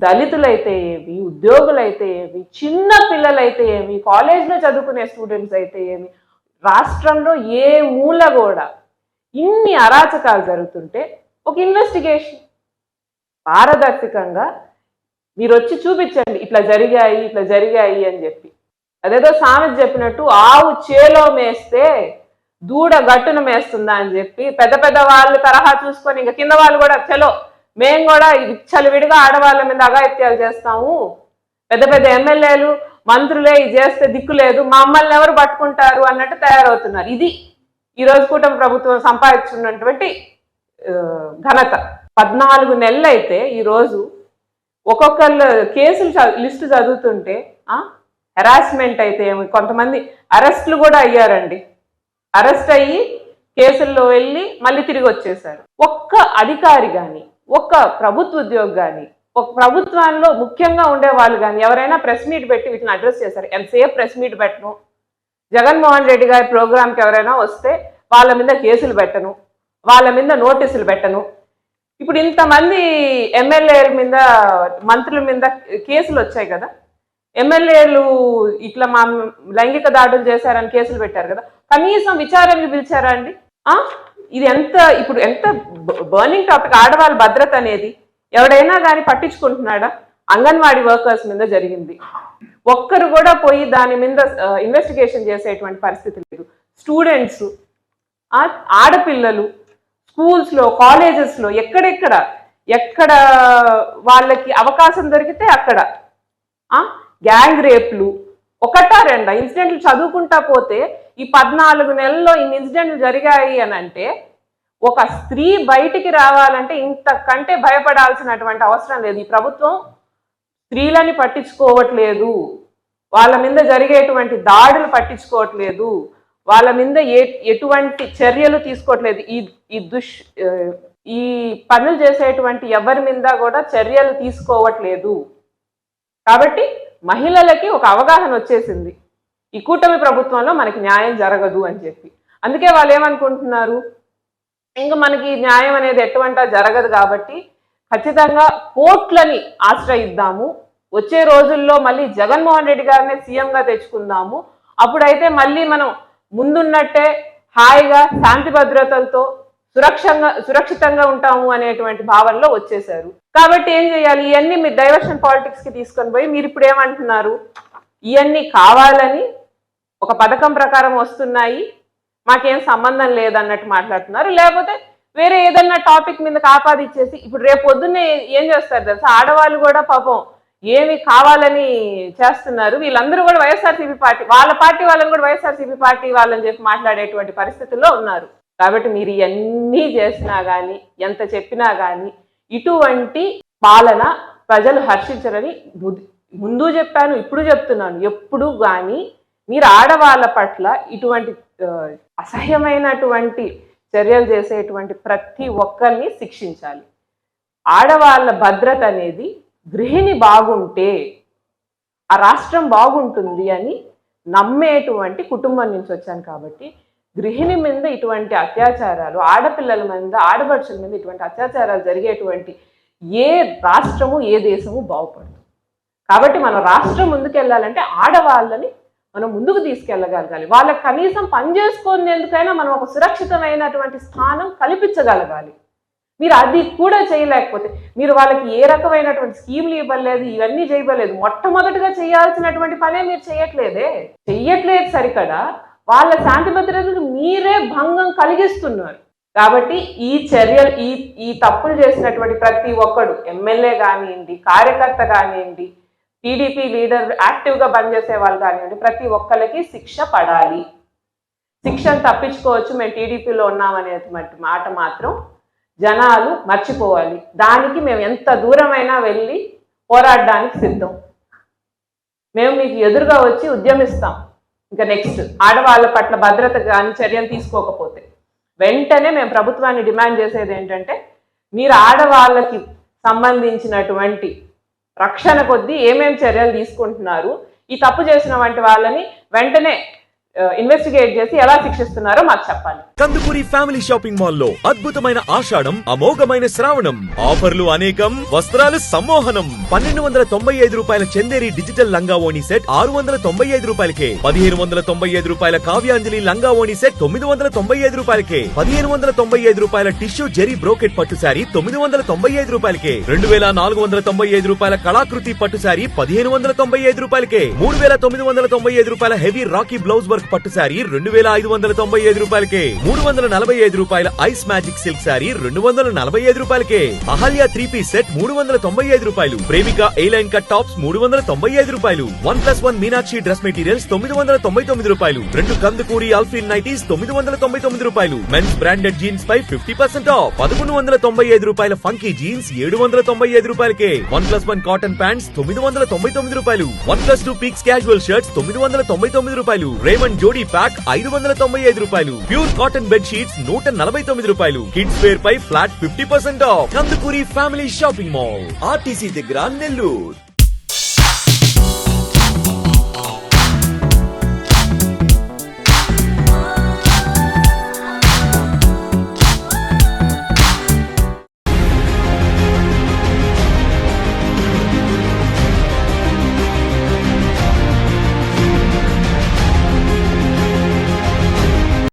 దళితులైతే ఏమి, ఉద్యోగులైతే ఏమి, చిన్న పిల్లలైతే ఏమి, కాలేజ్లో చదువుకునే స్టూడెంట్స్ అయితే ఏమి, రాష్ట్రంలో ఏ మూల కూడా ఇన్ని అరాచకాలు జరుగుతుంటే ఒక ఇన్వెస్టిగేషన్ పారదర్శకంగా మీరు వచ్చి చూపించండి ఇట్లా జరిగాయి అని చెప్పి. అదేదో సామెత చెప్పినట్టు ఆవు చేలో మేస్తే దూడ గట్టున మేస్తుందా అని చెప్పి పెద్ద పెద్ద వాళ్ళు తరహా చూసుకొని ఇంకా కింద వాళ్ళు కూడా చలో మేము కూడా విచ్చలవిడిగా ఆడవాళ్ళ మీద అఘాయిత్యాలు చేస్తాము, పెద్ద పెద్ద ఎమ్మెల్యేలు మంత్రులే ఇది చేస్తే దిక్కు లేదు, మమ్మల్ని ఎవరు పట్టుకుంటారు అన్నట్టు తయారవుతున్నారు. ఇది ఈరోజు కూటమి ప్రభుత్వం సంపాదించున్నటువంటి ఘనత. 14 నెలలు అయితే ఈరోజు ఒక్కొక్కళ్ళు కేసులు లిస్టు చదువుతుంటే హెరాస్మెంట్ అయితే కొంతమంది అరెస్టులు కూడా అయ్యారండి. అరెస్ట్ అయ్యి కేసుల్లో వెళ్ళి మళ్ళీ తిరిగి వచ్చేసారు. ఒక్క అధికారి కానీ, ఒక్క ప్రభుత్వ ఉద్యోగి కానీ, ఒక ప్రభుత్వాల్లో ముఖ్యంగా ఉండేవాళ్ళు కానీ ఎవరైనా ప్రెస్ మీట్ పెట్టి వీటిని అడ్రస్ చేశారు? ఎంతసేపు ప్రెస్ మీట్ పెట్టను, జగన్మోహన్ రెడ్డి గారి ప్రోగ్రాంకి ఎవరైనా వస్తే వాళ్ళ మీద కేసులు పెట్టను, వాళ్ళ మీద నోటీసులు పెట్టను. ఇప్పుడు ఇంతమంది ఎమ్మెల్యేల మీద మంత్రుల మీద కేసులు వచ్చాయి కదా, ఎమ్మెల్యేలు ఇట్లా మా లైంగిక దాడులు చేశారని కేసులు పెట్టారు కదా, కనీసం విచారణకు పిలిచారా అండి? ఇది ఇప్పుడు ఎంత బర్నింగ్ టాపిక్ ఆడవాళ్ళ భద్రత అనేది. ఎవడైనా కానీ పట్టించుకుంటున్నాడా? అంగన్వాడీ వర్కర్స్ మీద జరిగింది, ఒక్కరు కూడా పోయి దాని మీద ఇన్వెస్టిగేషన్ చేసేటువంటి పరిస్థితి లేదు. స్టూడెంట్స్, ఆడపిల్లలు స్కూల్స్లో, కాలేజెస్లో ఎక్కడ వాళ్ళకి అవకాశం దొరికితే అక్కడ గ్యాంగ్ రేప్లు, ఒకటా రెండా ఇన్సిడెంట్లు చదువుకుంటా పోతే ఈ 14 నెలల్లో ఇన్ని ఇన్సిడెంట్లు జరిగాయి అని అంటే ఒక స్త్రీ బయటికి రావాలంటే ఇంతకంటే భయపడాల్సినటువంటి అవసరం లేదు. ఈ ప్రభుత్వం స్త్రీలని పట్టించుకోవట్లేదు, వాళ్ళ మీద జరిగేటువంటి దాడులు పట్టించుకోవట్లేదు, వాళ్ళ మీద ఎటువంటి చర్యలు తీసుకోవట్లేదు. ఈ పనులు చేసేటువంటి ఎవరి మీద కూడా చర్యలు తీసుకోవట్లేదు. కాబట్టి మహిళలకి ఒక అవగాహన వచ్చేసింది, ఈ కూటమి ప్రభుత్వంలో మనకి న్యాయం జరగదు అని చెప్పి. అందుకే వాళ్ళు ఏమనుకుంటున్నారు, ఇంకా మనకి న్యాయం అనేది ఎటువంటా జరగదు కాబట్టి ఖచ్చితంగా కోర్టులని ఆశ్రయిద్దాము, వచ్చే రోజుల్లో మళ్ళీ జగన్మోహన్ రెడ్డి గారినే సీఎంగా తెచ్చుకుందాము, అప్పుడైతే మళ్ళీ మనం ముందున్నట్టే హాయిగా శాంతి భద్రతలతో సురక్షితంగా ఉంటాము అనేటువంటి భావనలో వచ్చేసారు. కాబట్టి ఏం చేయాలి, ఇవన్నీ మీరు డైవర్షన్ పాలిటిక్స్ కి తీసుకొని పోయి మీరు ఇప్పుడు ఏమంటున్నారు, ఇవన్నీ కావాలని ఒక పథకం ప్రకారం వస్తున్నాయి, మాకేం సంబంధం లేదన్నట్టు మాట్లాడుతున్నారు. లేకపోతే వేరే ఏదన్నా టాపిక్ మీద ఆపాదించేసి ఇప్పుడు రేపు పొద్దున్నే ఏం చేస్తారు తెలుసా, ఆడవాళ్ళు కూడా పాపం ఏమి కావాలని చేస్తున్నారు, వీళ్ళందరూ కూడా వైఎస్ఆర్సీపీ పార్టీ, వాళ్ళ పార్టీ వాళ్ళని కూడా వైఎస్ఆర్సీపీ పార్టీ వాళ్ళని చెప్పి మాట్లాడేటువంటి పరిస్థితుల్లో ఉన్నారు. కాబట్టి మీరు ఇవన్నీ చేసినా కానీ, ఎంత చెప్పినా కానీ ఇటువంటి పాలన ప్రజలు హర్షించరని ముందు చెప్పాను, ఇప్పుడు చెప్తున్నాను. ఎప్పుడు కానీ మీరు ఆడవాళ్ళ పట్ల ఇటువంటి అసహ్యమైనటువంటి చర్యలు చేసేటువంటి ప్రతి ఒక్కరిని శిక్షించాలి. ఆడవాళ్ళ భద్రత అనేది గృహిణి బాగుంటే ఆ రాష్ట్రం బాగుంటుంది అని నమ్మేటువంటి కుటుంబం నుంచి వచ్చాను. కాబట్టి గృహిణి మీద ఇటువంటి అత్యాచారాలు, ఆడపిల్లల మీద, ఆడపడుచుల మీద ఇటువంటి అత్యాచారాలు జరిగేటువంటి ఏ రాష్ట్రము, ఏ దేశము బాగుపడదు. కాబట్టి మన రాష్ట్రం ముందుకెళ్ళాలంటే ఆడవాళ్ళని మనం ముందుకు తీసుకెళ్ళగలగాలి. వాళ్ళకి కనీసం పని చేసుకునేందుకైనా మనం ఒక సురక్షితమైనటువంటి స్థానం కల్పించగలగాలి. మీరు అది కూడా చేయలేకపోతే, మీరు వాళ్ళకి ఏ రకమైనటువంటి స్కీమ్లు ఇవ్వలేదు, ఇవన్నీ చేయలేదు, మొట్టమొదటిగా చేయాల్సినటువంటి పనే మీరు చెయ్యట్లేదు సరికదా వాళ్ళ శాంతి భద్రతకు మీరే భంగం కలిగిస్తున్నారు. కాబట్టి ఈ చర్యలు, ఈ తప్పులు చేసినటువంటి ప్రతి ఒక్కడు, ఎమ్మెల్యే కానివ్వండి, కార్యకర్త కానివ్వండి, టీడీపీ లీడర్ యాక్టివ్గా పనిచేసే వాళ్ళు కానివ్వండి, ప్రతి ఒక్కరికి శిక్ష పడాలి. శిక్షను తప్పించుకోవచ్చు, మేము టీడీపీలో ఉన్నామనేటువంటి మాట మాత్రం జనాలు మర్చిపోవాలి. దానికి మేము ఎంత దూరమైనా వెళ్ళి పోరాడడానికి సిద్ధం. మేము మీకు ఎదురుగా వచ్చి ఉద్యమిస్తాం. ఇంకా నెక్స్ట్ ఆడవాళ్ళ పట్ల భద్రత కానీ చర్యలు తీసుకోకపోతే వెంటనే మేము ప్రభుత్వాన్ని డిమాండ్ చేసేది ఏంటంటే, మీరు ఆడవాళ్ళకి సంబంధించినటువంటి రక్షణ కొద్దీ ఏమేమి చర్యలు తీసుకుంటున్నారు, ఈ తప్పు చేసిన వంటి వాళ్ళని వెంటనే ఇన్వెస్టిగేట్ చేసి ఎలా శిక్షిస్తున్నారో మాకు చెప్పాలి. కందుకూరి ఫ్యామిలీ షాపింగ్ మాల్ లో అద్భుతమైన ఆషాఢం, అమోఘమైన శ్రావణం, ఆఫర్లు అనేకం, వస్త్రాలు సమ్మోహనం. 1295 రూపాయల చందేరి డిజిటల్ లంగా ఓణి సెట్ 695 రూపాయలకే, 1595 రూపాయల కావ్యాంజలి లంగా ఓణి సెట్ 995 రూపాయలకే, 1595 రూపాయల టిష్యూ జెరీ బ్రోకెట్ పట్టు శారీ 995 రూపాయలకే, 2495 రూపాయల కళాకృతి పట్టు శారీ 1595 రూపాయలకే, 3995 రూపాయల హెవీ రాకీ బ్లౌజ్ వర్క్ పట్టు శారీ 2595 రూపాయలకే, 345 రూపాయల ఐస్ మ్యాజిక్ సిల్క్ శారీ 245 రూపాయలకే, అహల్య 3 పీస్ సెట్ 395 రూపాయలు, ప్రేమిక ఏ లైన్ కట్ టాప్స్ 395 రూపాయలు, 1+1 మీనాక్షి డ్రెస్ మెటీరియల్స్ 999 రూపాయలు, 2 కందుకూరి అల్ఫిన్ నైటీస్ 999 రూపాయలు, మెన్స్ బ్రాండెడ్ జీన్స్ పై 50% ఆఫ్, 1195 రూపాయల ఫంకీ జీన్స్ 795 రూపాయలకే, 1+1 కాటన్ ప్యాంట్స్ 999 రూపాయలు, 1+2 పీక్స్ క్యాజువల్ షర్ట్స్ 999 రూపాయలు, రేమండ్ జోడీ ప్యాక్ 595 రూపాయలు, ప్యూర్ కాటన్ బెడ్ షీట్స్ 149 రూపాయలు, కిడ్స్ వేర్ పై flat 50% off. Kandukuri family shopping mall, RTC దగ్గర, నెల్లూరు.